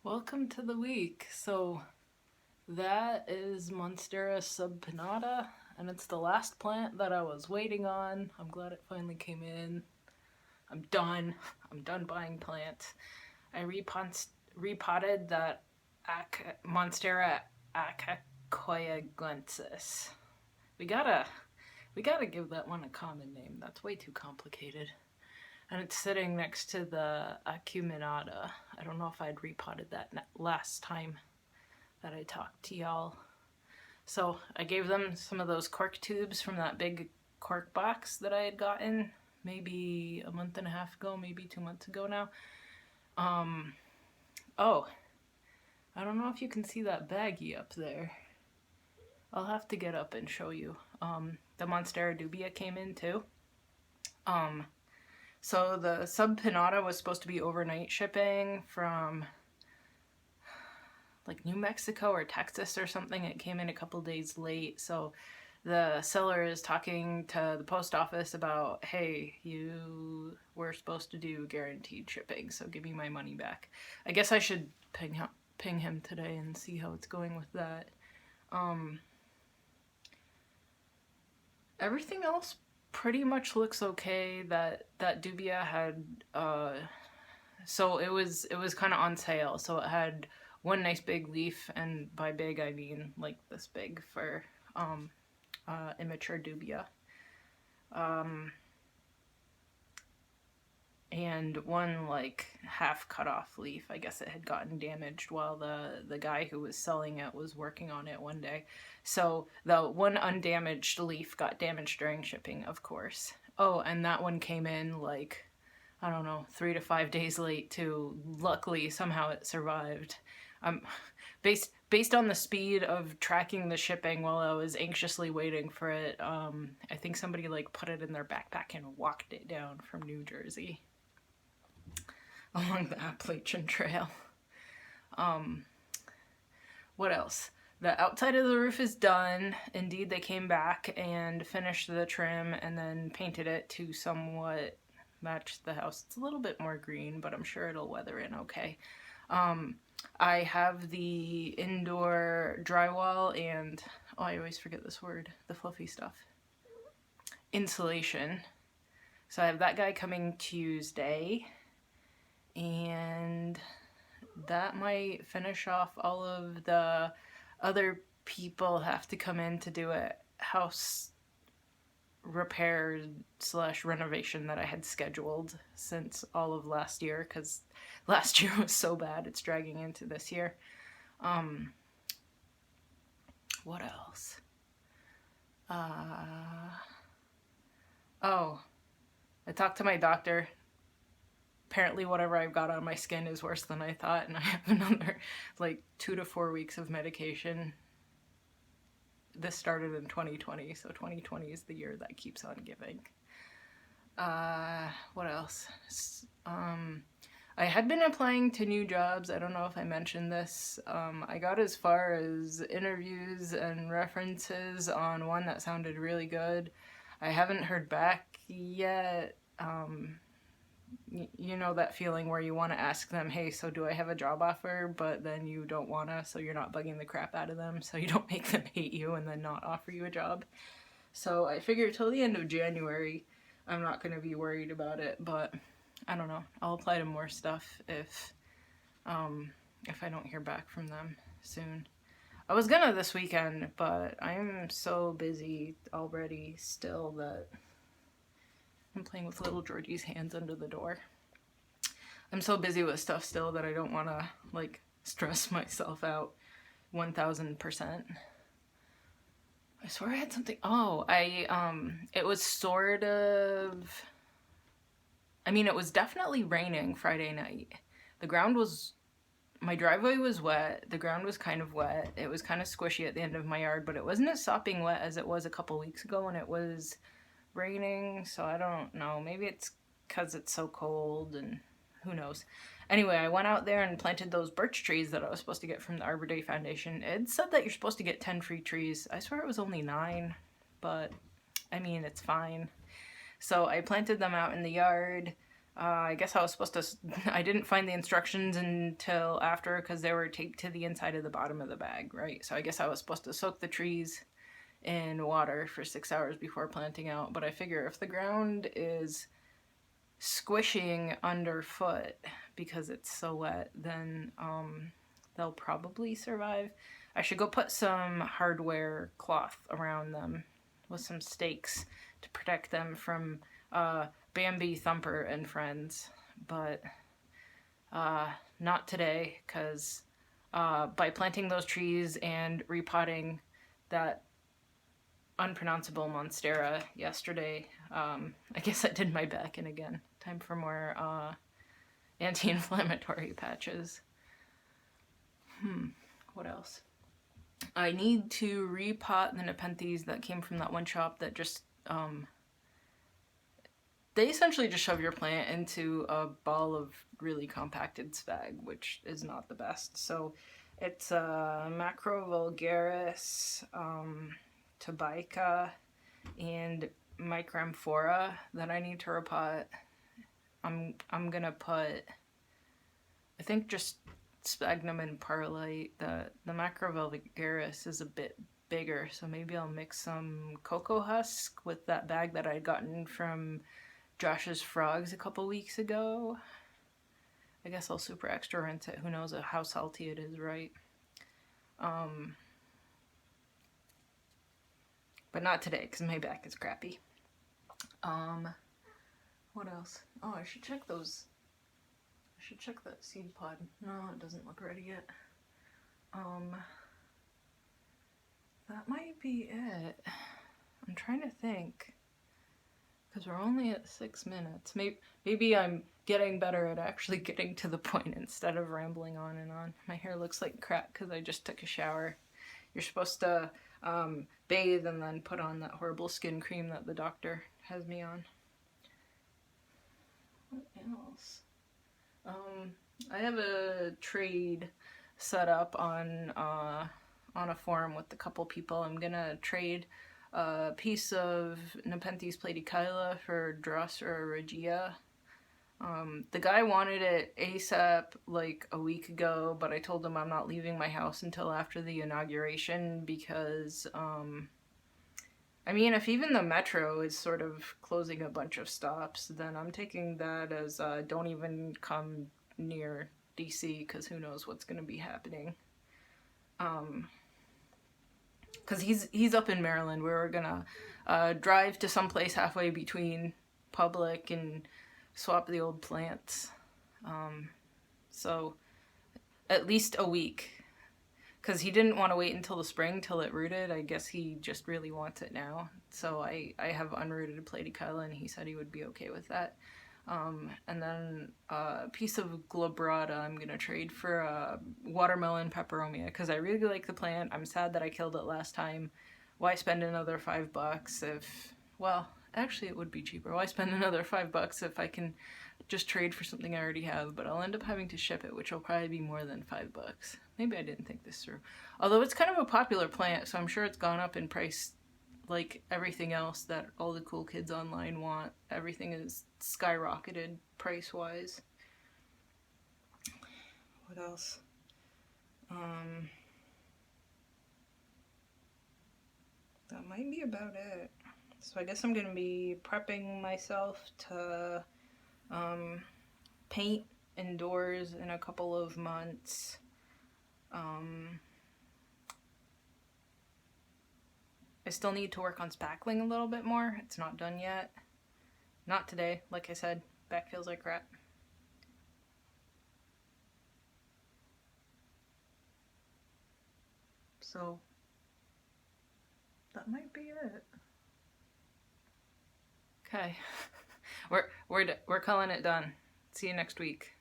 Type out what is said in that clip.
Welcome to the week. So that is Monstera subpinnata, and it's the last plant that I was waiting on. I'm glad it finally came in. I'm done. I'm done buying plants. I repotted that Monstera acacoyaguensis. We gotta give that one a common name. That's way too complicated. And it's sitting next to the acuminata. I don't know if I'd repotted that last time that I talked to y'all. So I gave them some of those cork tubes from that big cork box that I had gotten maybe a month and a half ago, maybe 2 months ago now. Oh, I don't know if you can see that baggie up there. I'll have to get up and show you. The Monstera dubia came in too. So the subpinnata was supposed to be overnight shipping from like New Mexico or Texas or something. It came in a couple days late. So the seller is talking to the post office about, hey, you were supposed to do guaranteed shipping, so give me my money back. I guess I should ping him today and see how it's going with that. Everything else pretty much looks okay. That dubia had so it was kind of on sale, so it had one nice big leaf, and by big I mean like this big for immature dubia, and one like half cut off leaf. I guess it had gotten damaged while the guy who was selling it was working on it one day. So the one undamaged leaf got damaged during shipping, of course. Oh, and that one came in like, I don't know, 3 to 5 days late too. Luckily, somehow it survived. Based on the speed of tracking the shipping while I was anxiously waiting for it, I think somebody like put it in their backpack and walked it down from New Jersey along the Appalachian Trail. What else? The outside of the roof is done. Indeed, they came back and finished the trim and then painted it to somewhat match the house. It's a little bit more green, but I'm sure it'll weather in okay. I have the indoor drywall and, oh, I always forget this word, the fluffy stuff, insulation. So I have that guy coming Tuesday, and that might finish off all of the other people have to come in to do a house repair / renovation that I had scheduled since all of last year, because last year was so bad it's dragging into this year. What else? Oh, I talked to my doctor. Apparently whatever I've got on my skin is worse than I thought, and I have another like 2 to 4 weeks of medication. This started in 2020, so 2020 is the year that keeps on giving. What else? I had been applying to new jobs. I don't know if I mentioned this. I got as far as interviews and references on one that sounded really good. I haven't heard back yet. You know that feeling where you want to ask them, hey, so do I have a job offer? But then you don't want to, so you're not bugging the crap out of them, so you don't make them hate you and then not offer you a job. So I figure till the end of January, I'm not going to be worried about it, but I don't know. I'll apply to more stuff if I don't hear back from them soon. I was gonna this weekend, but I'm so busy already still that I'm playing with little Georgie's hands under the door. I'm so busy with stuff still that I don't want to like stress myself out 1000%. I swear I had something. Oh, it was sort of, I mean, it was definitely raining Friday night. My driveway was wet. The ground was kind of wet. It was kind of squishy at the end of my yard, but it wasn't as sopping wet as it was a couple weeks ago when it was raining, so I don't know. Maybe it's because it's so cold and who knows. Anyway, I went out there and planted those birch trees that I was supposed to get from the Arbor Day Foundation. It said that you're supposed to get 10 free trees. I swear it was only 9, but I mean, it's fine. So I planted them out in the yard. I guess I was supposed to, I didn't find the instructions until after because they were taped to the inside of the bottom of the bag, right? So I guess I was supposed to soak the trees in water for 6 hours before planting out, but I figure if the ground is squishing underfoot because it's so wet, then they'll probably survive. I should go put some hardware cloth around them with some stakes to protect them from Bambi, Thumper, and friends, but not today, because by planting those trees and repotting that unpronounceable monstera yesterday, I guess I did my back in again. Time for more anti-inflammatory patches. What else? I need to repot the Nepenthes that came from that one shop that just, they essentially just shove your plant into a ball of really compacted spag, which is not the best. So it's Macro vulgaris, Tobica, and Micramphora that I need to repot. I'm gonna put, I think, just sphagnum and perlite. The Macro vulgaris is a bit bigger, so maybe I'll mix some cocoa husk with that bag that I'd gotten from Josh's Frogs a couple weeks ago. I guess I'll super extra rinse it. Who knows how salty it is, right? But not today, because my back is crappy. What else? Oh, I should check those. I should check that seed pod. No, it doesn't look ready yet. That might be it. I'm trying to think, because we're only at 6 minutes. Maybe I'm getting better at actually getting to the point instead of rambling on and on. My hair looks like crap because I just took a shower. You're supposed to bathe and then put on that horrible skin cream that the doctor has me on. What else? I have a trade set up on a forum with a couple people. I'm gonna trade a piece of Nepenthes platykyla for Drosera regia. The guy wanted it ASAP like a week ago, but I told him I'm not leaving my house until after the inauguration because, I mean, if even the metro is sort of closing a bunch of stops, then I'm taking that as don't even come near DC because who knows what's going to be happening. Because he's up in Maryland. We were gonna drive to someplace halfway between Public and swap the old plants. So at least a week. Because he didn't want to wait until the spring till it rooted. I guess he just really wants it now. So I have unrooted platykyla and he said he would be okay with that. And then a piece of glabrata I'm going to trade for watermelon peperomia because I really like the plant. I'm sad that I killed it last time. Why spend another $5 if, well, actually it would be cheaper. Why spend another $5 if I can just trade for something I already have, but I'll end up having to ship it, which will probably be more than $5. Maybe I didn't think this through. Although it's kind of a popular plant, so I'm sure it's gone up in price like everything else that all the cool kids online want. Everything is skyrocketed price-wise. What else? That might be about it. So I guess I'm going to be prepping myself to paint indoors in a couple of months. I still need to work on spackling a little bit more. It's not done yet. Not today, like I said. Back feels like crap. So that might be it. Okay. We're calling it done. See you next week.